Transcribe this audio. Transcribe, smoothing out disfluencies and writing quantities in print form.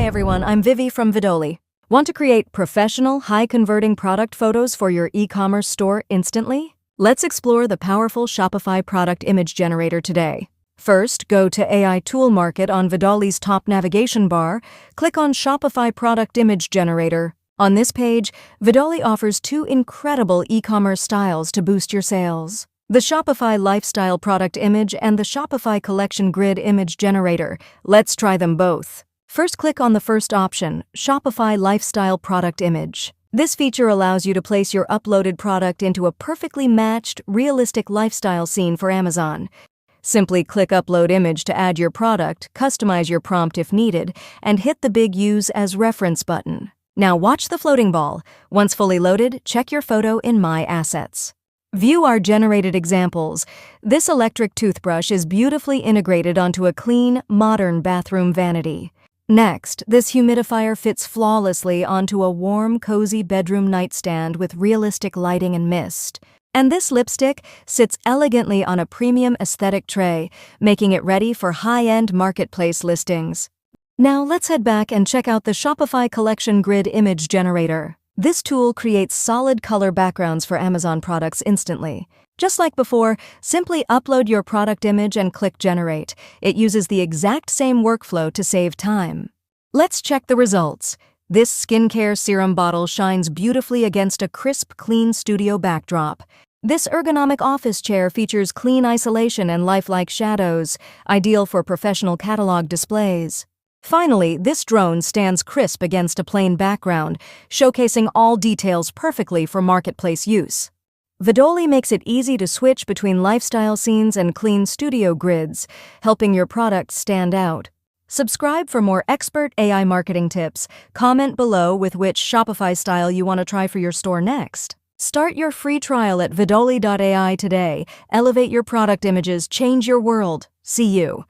Hi everyone, I'm Vivi from Vidoly. Want to create professional, high-converting product photos for your e-commerce store instantly? Let's explore the powerful Shopify Product Image Generator today. First, go to AI Tool Market on Vidoly's top navigation bar. Click on Shopify Product Image Generator. On this page, Vidoly offers two incredible e-commerce styles to boost your sales: the Shopify Lifestyle Product Image and the Shopify Collection Grid Image Generator. Let's try them both. First, click on the first option, Shopify Lifestyle Product Image. This feature allows you to place your uploaded product into a perfectly matched, realistic lifestyle scene for Amazon. Simply click Upload Image to add your product, customize your prompt if needed, and hit the big Use as Reference button. Now watch the floating ball. Once fully loaded, check your photo in My Assets. View our generated examples. This electric toothbrush is beautifully integrated onto a clean, modern bathroom vanity. Next, this humidifier fits flawlessly onto a warm, cozy bedroom nightstand with realistic lighting and mist. And this lipstick sits elegantly on a premium aesthetic tray, making it ready for high-end marketplace listings. Now let's head back and check out the Shopify Collection Grid Image Generator. This tool creates solid color backgrounds for Amazon products instantly. Just like before, simply upload your product image and click Generate. It uses the exact same workflow to save time. Let's check the results. This skincare serum bottle shines beautifully against a crisp, clean studio backdrop. This ergonomic office chair features clean isolation and lifelike shadows, ideal for professional catalog displays. Finally, this drone stands crisp against a plain background, showcasing all details perfectly for marketplace use. Vidoly makes it easy to switch between lifestyle scenes and clean studio grids, helping your products stand out. Subscribe for more expert AI marketing tips. Comment below with which Shopify style you want to try for your store next. Start your free trial at vidoly.ai today. Elevate your product images, change your world. See you.